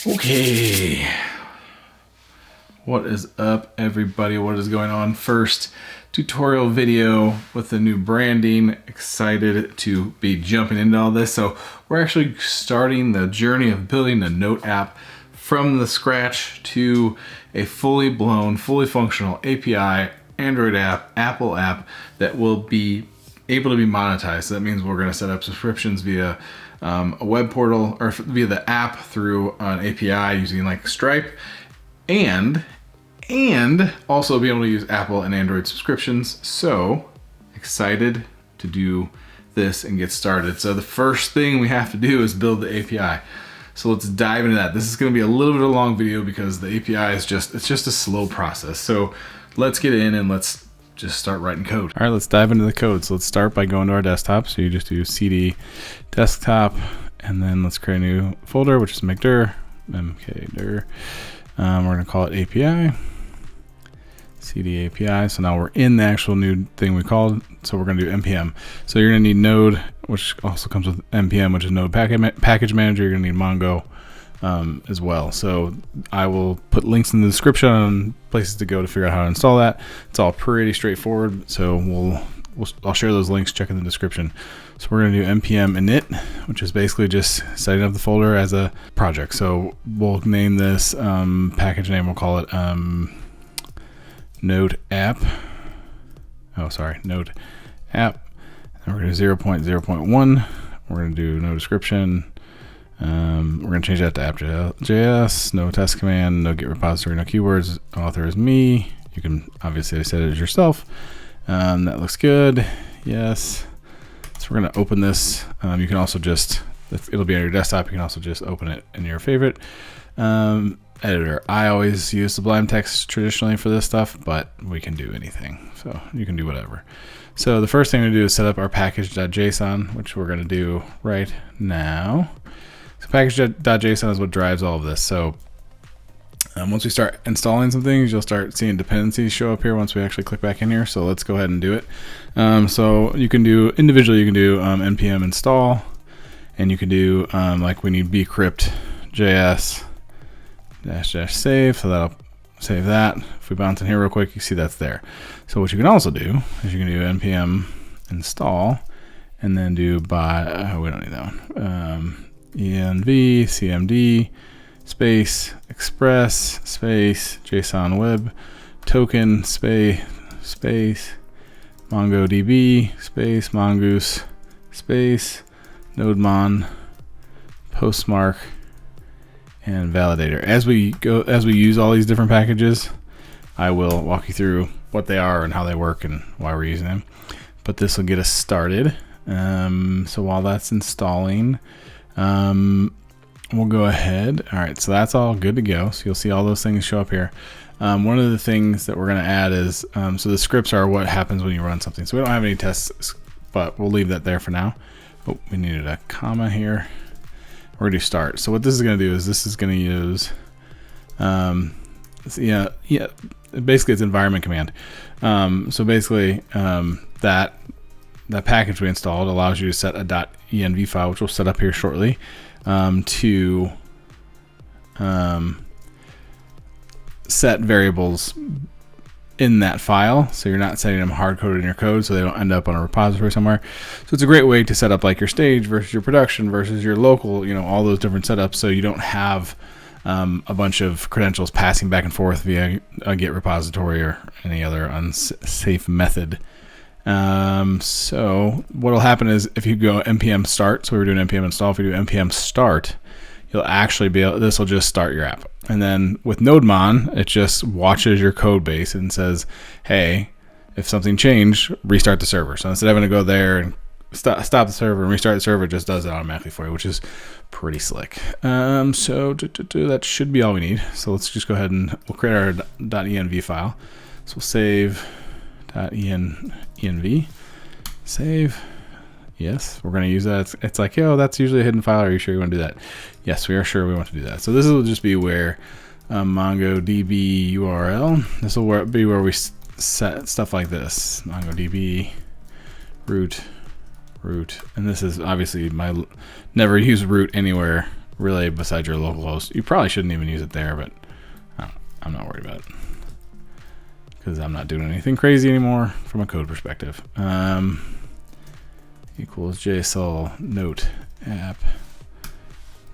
Okay, what is up, everybody? What is going on? First tutorial video with the new branding. Excited to be jumping into all this. So we're actually starting the journey of building a Note app from the scratch to a fully blown, fully functional API, Android app, Apple app that will be able to be monetized. So that means we're going to set up subscriptions via a web portal or via the app through an API using like Stripe, and also be able to use Apple and Android subscriptions. So excited to do this and get started. So the first thing we have to do is build the API. So let's dive into that. This is going to be a little bit of a long video because the API is just a slow process. So let's get in and let's just start writing code. All right, let's dive into the code. So let's start by going to our desktop. So you just do cd desktop, and then let's create a new folder, which is mkdir. We're going to call it API. cd API. So now we're in the actual new thing we called. So we're going to do npm. So you're going to need Node, which also comes with npm, which is Node package manager. You're going to need Mongo as well. So I will put links in the description on places to go to figure out how to install that. It's all pretty straightforward. So I'll share those links. Check in the description. So we're going to do npm init, which is basically just setting up the folder as a project. So we'll name this package name. We'll call it Node app. Oh, sorry, Node app. And we're going to do 0.0.1. We're going to do no description. We're going to change that to app.js, no test command, no get repository, no keywords. Author is me. You can obviously set it as yourself. That looks good. Yes. So we're going to open this. You can also just, it'll be on your desktop. You can also just open it in your favorite editor. I always use Sublime Text traditionally for this stuff, but we can do anything. So you can do whatever. So the first thing we do is set up our package.json, which we're going to do right now. So package.json is what drives all of this. So once we start installing some things, you'll start seeing dependencies show up here once we actually click back in here. So let's go ahead and do it. So you can do individually, you can do npm install, and you can do like we need bcrypt.js -- save. So that'll save that. If we bounce in here real quick, you see that's there. So what you can also do is you can do npm install and then do by, we don't need that one. env cmd space express space json web token space mongodb space mongoose space nodemon postmark and validator. As we use all these different packages, I will walk you through what they are and how they work and why we're using them, but this will get us started. So while that's installing, we'll go ahead. All right, so that's all good to go. So you'll see all those things show up here. One of the things that we're going to add is, so the scripts are what happens when you run something. So we don't have any tests, but we'll leave that there for now. Oh, we needed a comma here. We're going to do start. So what this is going to do is this is going to use, basically it's environment command. So basically that package we installed allows you to set a .env file, which we'll set up here shortly, to set variables in that file. So you're not setting them hard-coded in your code so they don't end up on a repository somewhere. So it's a great way to set up like your stage versus your production versus your local, all those different setups, so you don't have a bunch of credentials passing back and forth via a Git repository or any other unsafe method. So what will happen is if you go npm start, so we were doing npm install, if you do npm start, you'll actually be able, this will just start your app. And then with nodemon, it just watches your code base and says, hey, if something changed, restart the server. So instead of having to go there and stop the server and restart the server, it just does it automatically for you, which is pretty slick. So that should be all we need. So let's just go ahead and we'll create our .env file. So we'll save .env, save. Yes, we're going to use that. It's like, oh, that's usually a hidden file. Are you sure you want to do that? Yes, we are sure we want to do that. So this will just be where MongoDB URL. This will be where we set stuff like this. MongoDB root, and this is obviously my never use root anywhere relay besides your local host. You probably shouldn't even use it there, but I'm not worried about it because I'm not doing anything crazy anymore from a code perspective. Equals JSON note app.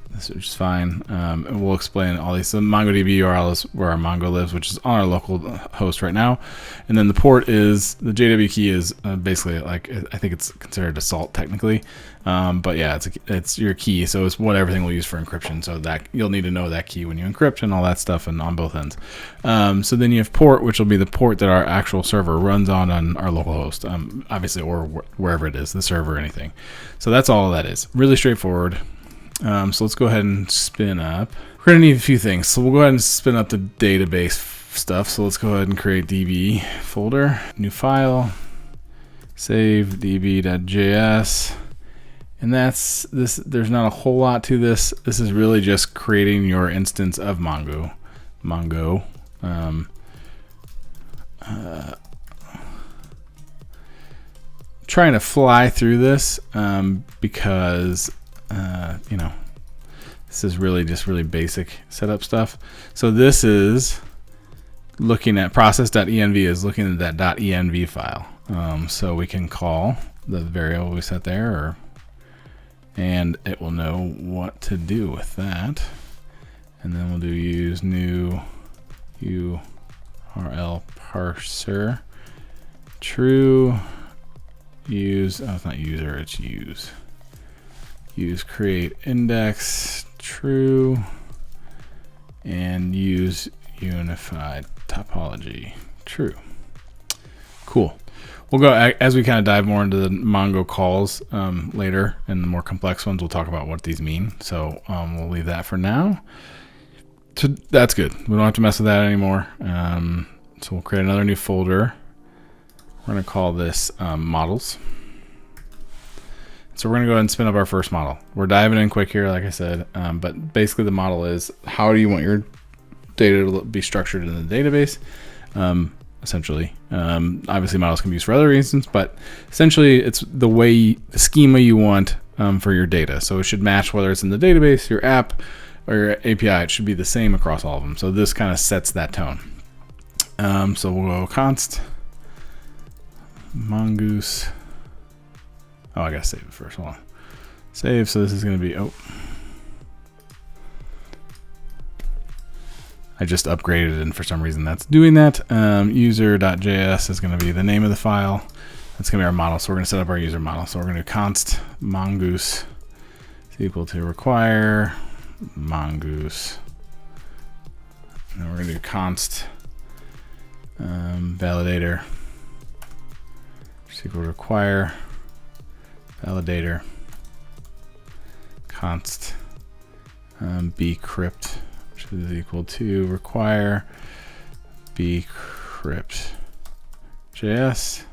This is fine. And we'll explain all these. So MongoDB URL is where our Mongo lives, which is on our local host right now. And then the port is, the JW key is basically like, I think it's considered a salt technically. But yeah, it's your key. So it's what everything we'll use for encryption. So that you'll need to know that key when you encrypt and all that stuff, and on both ends. So then you have port, which will be the port that our actual server runs on our local host, obviously, or wherever it is, the server or anything. So that's all that is. Really straightforward. So let's go ahead and spin up. We're going to need a few things. So we'll go ahead and spin up the database stuff. So let's go ahead and create DB folder, new file, save db.js. And that's this. There's not a whole lot to this. This is really just creating your instance of Mongo. Trying to fly through this because this is really just really basic setup stuff. So this is looking at process.env is looking at that .env file. So we can call the variable we set there, and it will know what to do with that. And then we'll do use new URL parser true use. Oh, it's not user, it's use. Use create index true and use unified topology true. Cool. We'll go as we kind of dive more into the Mongo calls later, and the more complex ones we'll talk about what these mean. So we'll leave that for now. So that's good. We don't have to mess with that anymore. So we'll create another new folder. We're going to call this models. So we're going to go ahead and spin up our first model. We're diving in quick here, like I said, but basically the model is how do you want your data to be structured in the database, essentially. Obviously models can be used for other reasons, but essentially it's the schema you want for your data. So it should match whether it's in the database, your app, or your API. It should be the same across all of them. So this kind of sets that tone. So we'll go const mongoose. Oh, I gotta save it first. Hold on. Save. So this is going to be, I just upgraded it, and for some reason that's doing that. User.js is going to be the name of the file. That's going to be our model. So we're going to set up our user model. So we're going to do const mongoose is equal to require mongoose. And then we're going to do const validator is equal to require validator const bcrypt, which is equal to require bcrypt JS,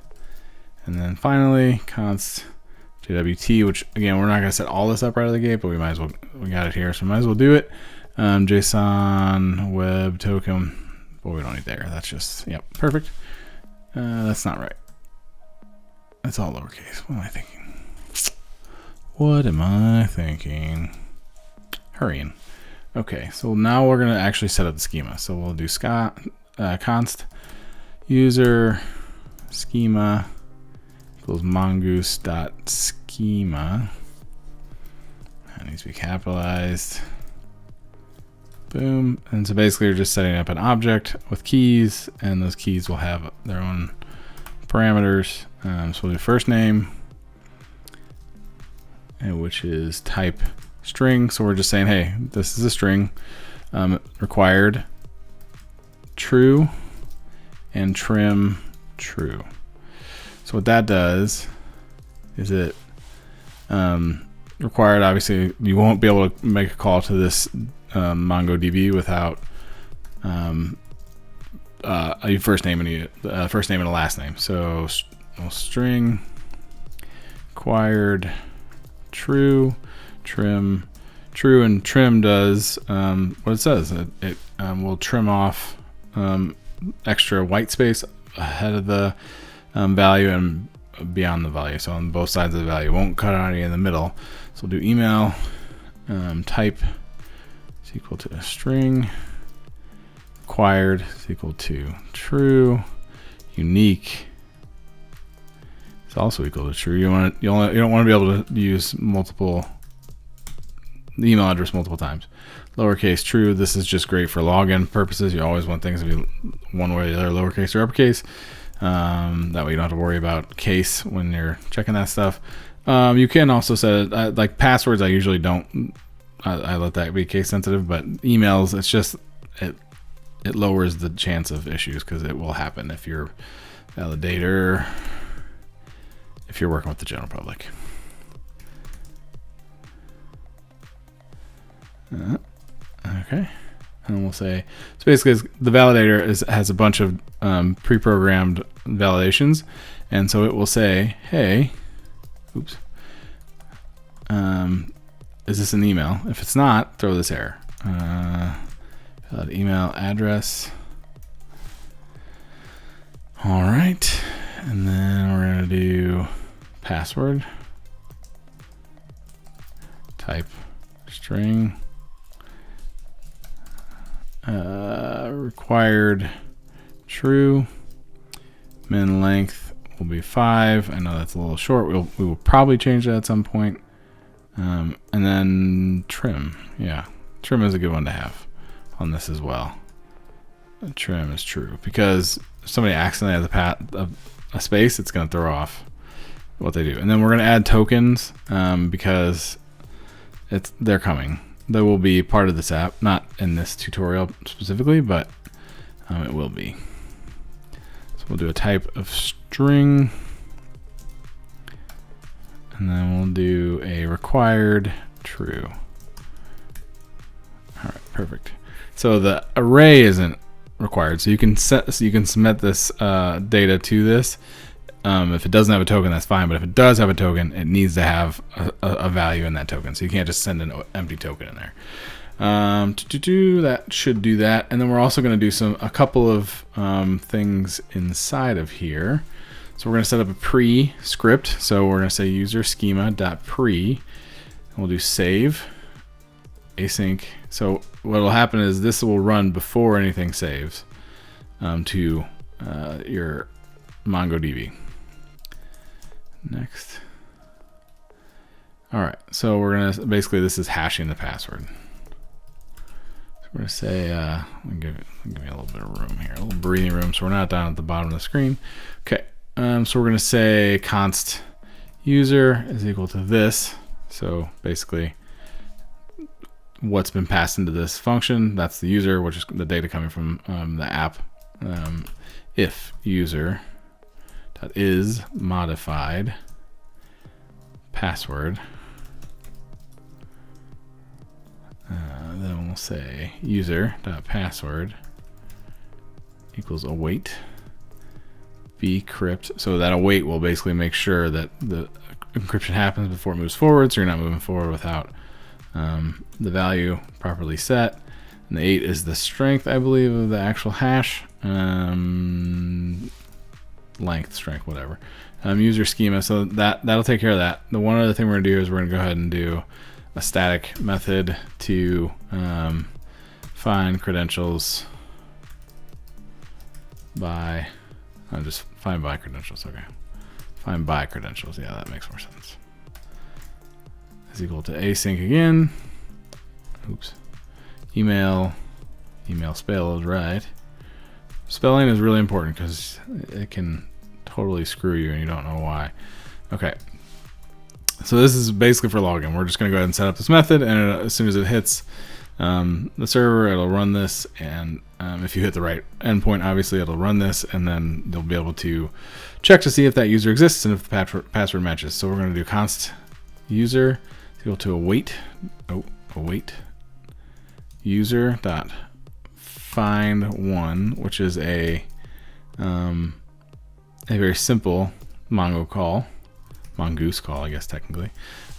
and then finally const jwt, which again we're not going to set all this up right out of the gate, but we might as well, we got it here, so we might as well do it. JSON web token, but we don't need there. That's just, yep, perfect. That's not right. That's all lowercase. What am I thinking? What am I thinking? Hurrying. Okay, so now we're going to actually set up the schema. So we'll do const user schema equals mongoose.schema. That needs to be capitalized. Boom. And so basically we're just setting up an object with keys, and those keys will have their own parameters. So we'll do first name, which is type string. So we're just saying, hey, this is a string, required true and trim true. So what that does is it required, obviously you won't be able to make a call to this MongoDB without a first name and a last name. So string required true, trim true, and trim does what it says. It will trim off extra white space ahead of the value and beyond the value. So on both sides of the value, it won't cut out any in the middle. So we'll do email type is equal to a string. Required is equal to true. Unique is also equal to true. You don't want to be able to use multiple email address multiple times. Lowercase true. This is just great for login purposes. You always want things to be one way or the other, lowercase or uppercase. That way you don't have to worry about case when you're checking that stuff. You can also set it like passwords. I usually don't. I let that be case sensitive, but emails, it's just it lowers the chance of issues because it will happen if you're validator, if you're working with the general public. Okay, and we'll say, so basically the validator has a bunch of pre-programmed validations, and so it will say, hey, oops, is this an email? If it's not, throw this error. Email address. All right, and then we're gonna do password, type string, required true, min length will be 5. I know that's a little short. We will probably change that at some point. And then trim. Yeah, trim is a good one to have on this as well. Trim is true because if somebody accidentally has a space, it's going to throw off what they do. And then we're going to add tokens because they're coming. They will be part of this app, not in this tutorial specifically, but it will be. So we'll do a type of string, and then we'll do a required true. All right, perfect. So the array isn't required, so you can submit this data to this. If it doesn't have a token, that's fine, but if it does have a token, it needs to have a value in that token. So you can't just send an empty token in there. That should do that. And then we're also going to do a couple of things inside of here. So we're going to set up a pre script. So we're going to say user schema.pre, and we'll do save async. So what will happen is this will run before anything saves to your MongoDB. Next. All right, so we're gonna basically, this is hashing the password. So we're gonna say, give me a little bit of room here, a little breathing room, so we're not down at the bottom of the screen. Okay, so we're gonna say const user is equal to this. So basically, what's been passed into this function, that's the user, which is the data coming from the app. If user is modified password, then we'll say user.password equals await bcrypt. So that await will basically make sure that the encryption happens before it moves forward, so you're not moving forward without the value properly set. And the 8 is the strength, I believe, of the actual hash. Length, strength, whatever. User schema, so that'll take care of that. The one other thing we're gonna do is we're gonna go ahead and do a static method to find credentials by, just find by credentials, okay. Find by credentials, yeah, that makes more sense. Is equal to async again. Oops. Email spell is right. Spelling is really important because it can totally screw you and you don't know why. Okay, so this is basically for login. We're just going to go ahead and set up this method, and as soon as it hits the server, it'll run this, and if you hit the right endpoint, obviously it'll run this, and then they'll be able to check to see if that user exists and if the password matches. So we're going to do const user equal to await user dot find one, which is a very simple mongoose call, I guess technically.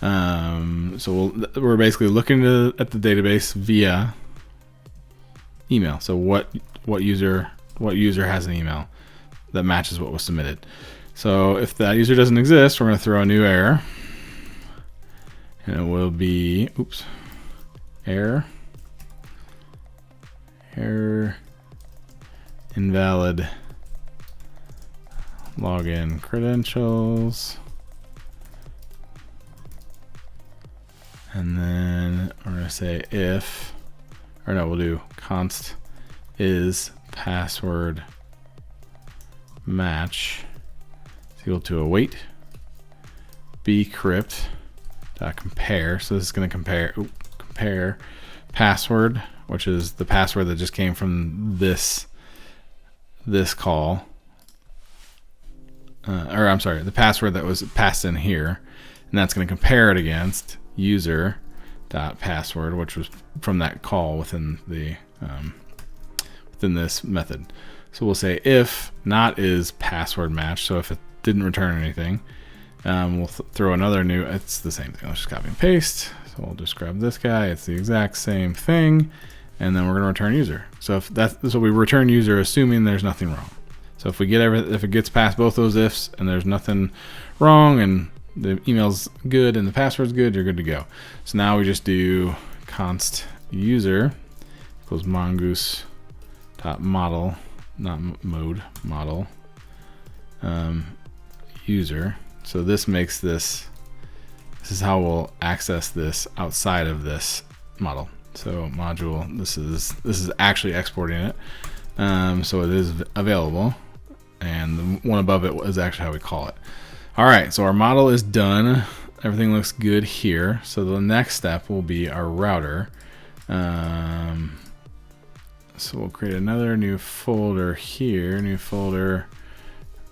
So we're basically looking at the database via email. So what user has an email that matches what was submitted. So if that user doesn't exist, we're going to throw a new error, and it will be error invalid login credentials. And then we're going to say if, or no, we'll do const is password match is equal to await bcrypt dot compare. So this is going to compare password, which is the password that just came from this call, or I'm sorry, the password that was passed in here, and that's going to compare it against user dot password, which was from that call within the within this method. So we'll say if not is password match. So if it didn't return anything, we'll throw another new. It's the same thing. Let's just copy and paste. So we'll just grab this guy. It's the exact same thing, and then we're going to return user. So if that's so, we return user assuming there's nothing wrong. So if we get if it gets past both those ifs and there's nothing wrong and the email's good and the password's good, you're good to go. So now we just do const user equals mongoose dot model, not mode, model user. So this makes this is how we'll access this outside of this model. So module, this is actually exporting it, so it is available, and the one above it is actually how we call it. All right, so our model is done. Everything looks good here. So the next step will be our router. So we'll create another new folder here, new folder,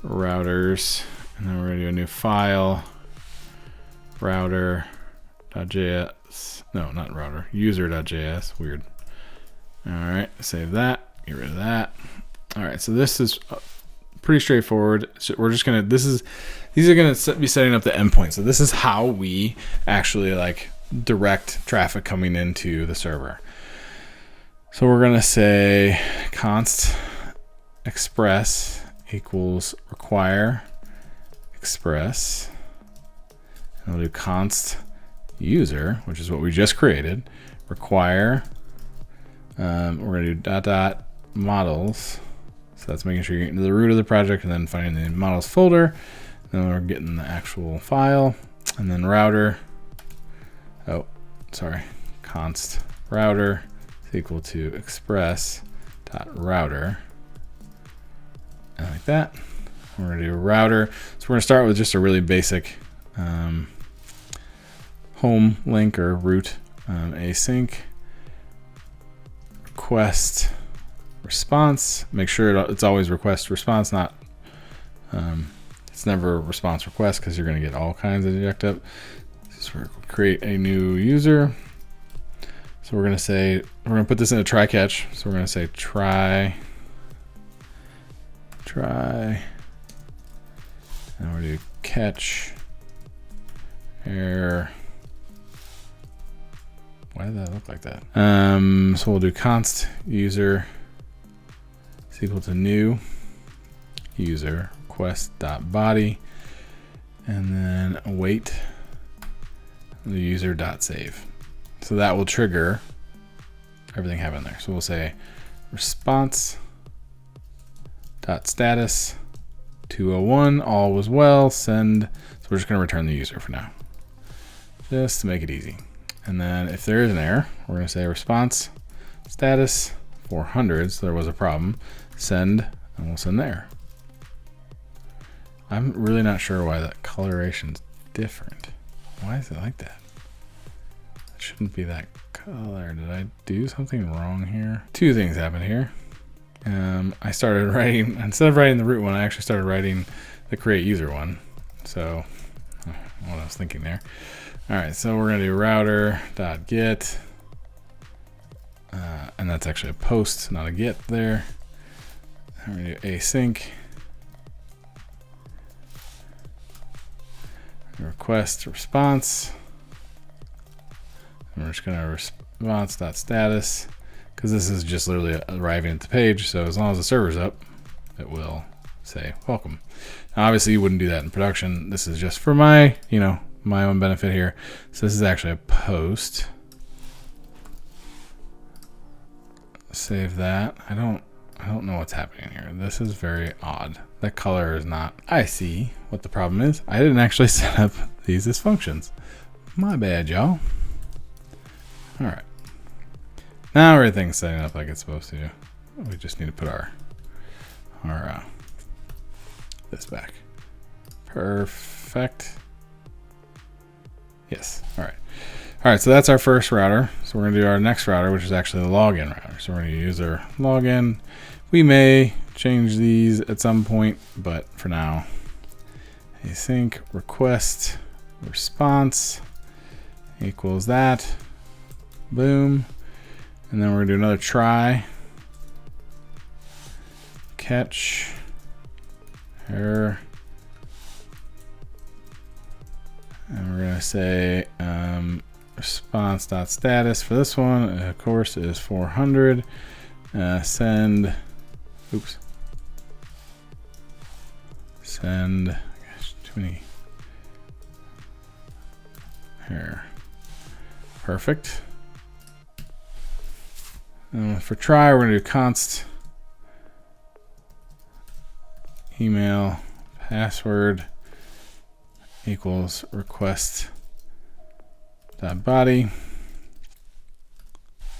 routers, and then we're gonna do a new file, router.js, no, not router, user.js, weird. All right, save that, get rid of that. All right, so this is pretty straightforward. So we're just gonna, these are gonna be setting up the endpoint. So this is how we actually like direct traffic coming into the server. So we're gonna say const express equals require express, and we'll do const user, which is what we just created, require, we're gonna do ... models. So that's making sure you're getting to the root of the project and then finding the models folder. Then we're getting the actual file, and then router. Oh, sorry. Const router is equal to express.router. And like that. We're gonna do router. So we're gonna start with just a really basic home link or root async request response. Make sure it's always request response, not it's never response request, because you're going to get all kinds of jacked up. So we're going to create a new user. So we're going to say, we're going to put this in a try catch. So we're going to say try, and we're going to do catch error. Why did that look like that? So we'll do const user is equal to new user request.body, and then await the user.save. So that will trigger everything happening there. So we'll say response.status 201, all was well, send. So we're just going to return the user for now, just to make it easy. And then if there is an error, we're going to say response status 400, so there was a problem, send, and we'll send there. I'm really not sure why that coloration's different. Why is it like that? It shouldn't be that color. Did I do something wrong here? Two things happened here. I started writing, instead of writing the root one, I actually started writing the create user one. So what I was thinking there. All right, so we're gonna do router.get, and that's actually a post, not a get there. We're gonna do async request response, and we're just gonna response.status, because this is just literally arriving at the page. So as long as the server's up, it will say welcome. Now, obviously you wouldn't do that in production. This is just for my, my own benefit here. So this is actually a post. Save that. I don't I don't know what's happening here. This is very odd. That color is not. I see what the problem is. I didn't actually set up these as functions. My bad, y'all. All right. Now everything's setting up like it's supposed to. We just need to put our this back. Perfect. Yes. All right. All right. So that's our first router. So we're going to do our next router, which is actually the login router. So we're going to use our login. We may change these at some point, but for now, async request response equals that. Boom. And then we're going to do another try. Catch. Error. And we're going to say response.status for this one, of course, is 400. Send. Oops. Send. Gosh, too many. Here. Perfect. For try, we're going to do const email password equals request dot body.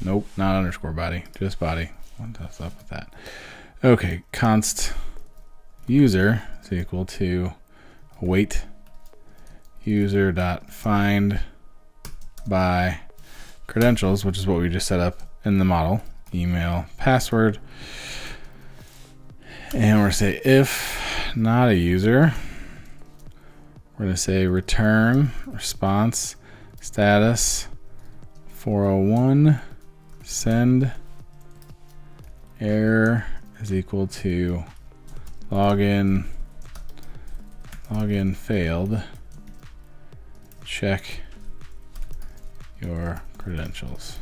Nope, not underscore body, just body. What's up with that? Okay, const user is equal to await user dot find by credentials, which is what we just set up in the model, email password. And we're going to say if not a user, we're going to say return response status 401 send error is equal to login failed, check your credentials.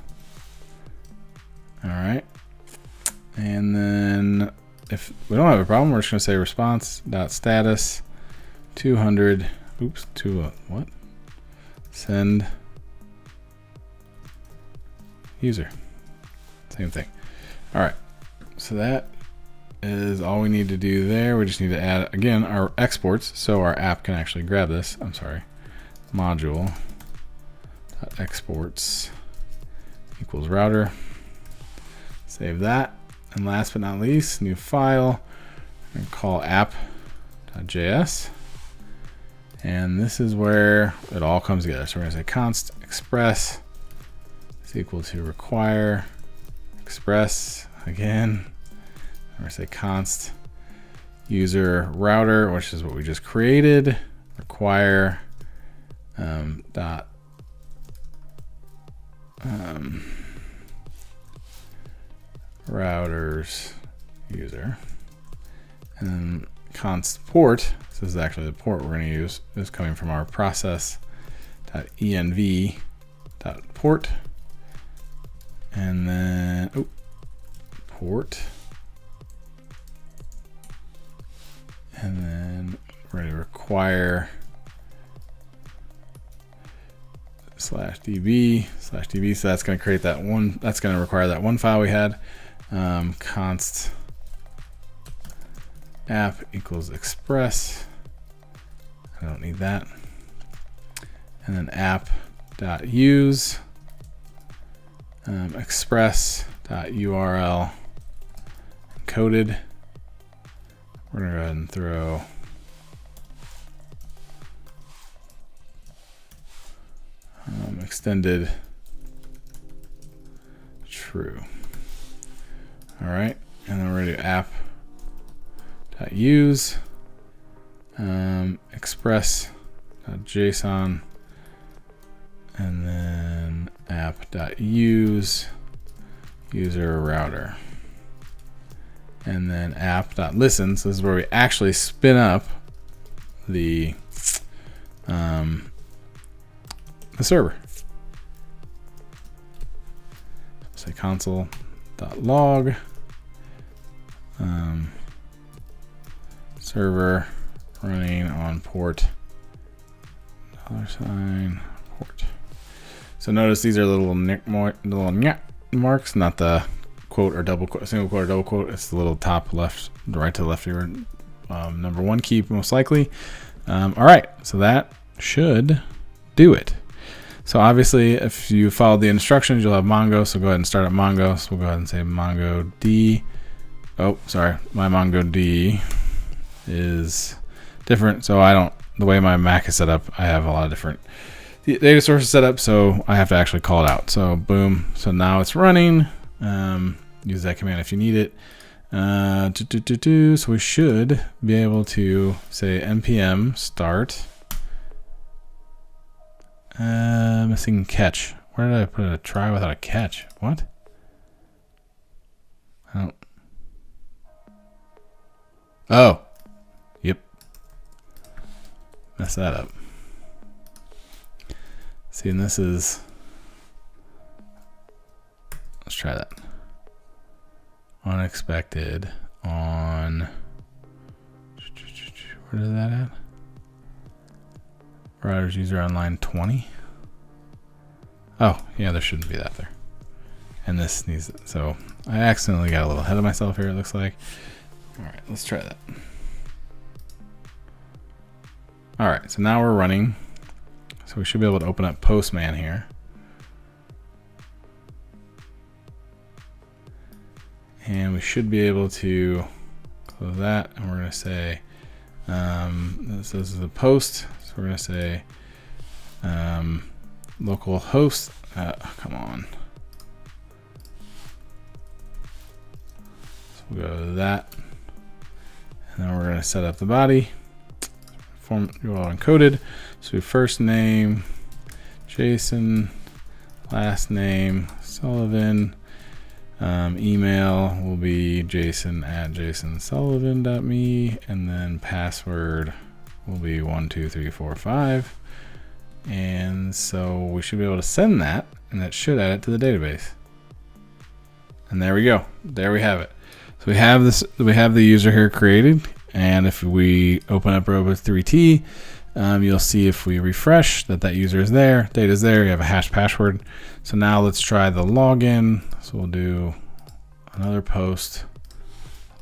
All right. And then if we don't have a problem, we're just going to say response.status 200. Oops, to what? Send user. Same thing. All right. So that is all we need to do there. We just need to add, again, our exports so our app can actually grab this. I'm sorry. Module exports equals router. Save that. And last but not least, new file. We're going to call app.js. And this is where it all comes together. So we're going to say const express is equal to require express again. We're going to say const user router, which is what we just created, require dot routers user, and then const port. This is actually the port we're going to use. Is coming from our process.env.port, and then port, and then we're going to require /db. So that's going to create that one. That's going to require that one file we had. Const app equals express. I don't need that. And then app.use express.url encoded. We're going to go ahead and throw extended true. All right, and then we're going to do app.use express.json, and then app.use user router, and then app.listen. So this is where we actually spin up the server. Say console.log server running on port $port. So notice these are little marks, not the quote or double quote, single quote or double quote. It's the little top left, right to left here. Number one key most likely. All right, so that should do it. So obviously, if you follow the instructions, you'll have Mongo. So go ahead and start up Mongo. So we'll go ahead and say MongoD. Oh, sorry, my MongoD is different. So the way my Mac is set up, I have a lot of different data sources set up. So I have to actually call it out. So boom. So now it's running. Use that command if you need it. So we should be able to say npm start. Missing catch. Where did I put a try without a catch? What? Oh. Yep. Mess that up. See, and this is. Let's try that. Unexpected on. Where is that at? Router's user on line 20. Oh, yeah, there shouldn't be that there. And this needs it. So I accidentally got a little ahead of myself here, it looks like. All right, let's try that. All right, so now we're running. So we should be able to open up Postman here. And we should be able to close that. And we're going to say, this is the post. So we're going to say local host. Come on. So we'll go to that. And then we're going to set up the body. Form URL encoded. So first name, Jason, last name, Sullivan. Email will be jason@jasonsullivan.me, and then password will be 12345. And so we should be able to send that, and that should add it to the database. And there we go. There we have it. So we have this. We have the user here created, and if we open up Robo3T, you'll see if we refresh that user is there, data's there. You have a hash password. So now let's try the login. So we'll do another post,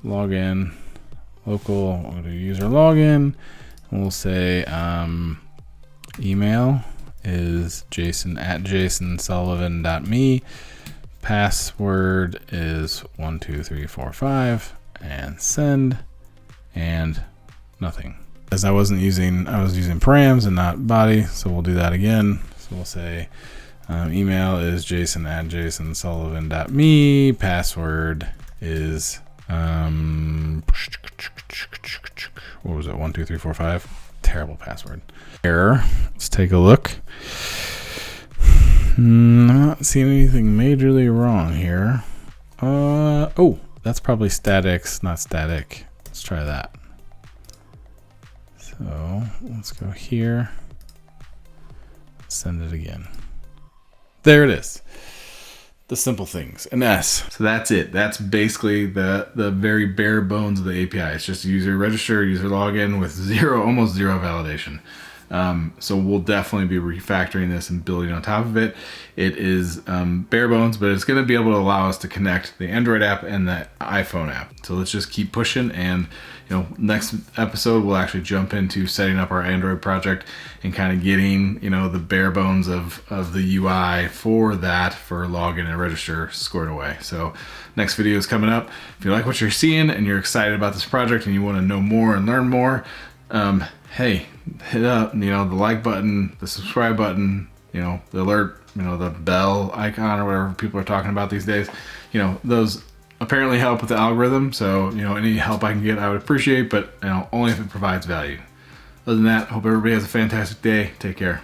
login, local. We'll do user login. And we'll say email is jason@jasonsullivan.me. Password is 12345, and send, and nothing. As I was using params and not body, so we'll do that again. So we'll say email is jason@jasonsullivan.me. Password is what was it? 12345. Terrible password. Error. Let's take a look. I'm not seeing anything majorly wrong here. Oh, that's probably statics, not static. Let's try that. So let's go here. Send it again. There it is. The simple things, an S. So that's it. That's basically the very bare bones of the API. It's just user register, user login with almost zero validation. So we'll definitely be refactoring this and building on top of it. It is bare bones, but it's going to be able to allow us to connect the Android app and the iPhone app. So let's just keep pushing, and next episode we'll actually jump into setting up our Android project and kind of getting the bare bones of the UI for login and register squared away. So next video is coming up. If you like what you're seeing and you're excited about this project and you want to know more and learn more, hey, hit up the like button, the subscribe button, the alert, the bell icon or whatever people are talking about these days. Those apparently help with the algorithm. So any help I can get, I would appreciate, but only if it provides value. Other than that, hope everybody has a fantastic day. Take care.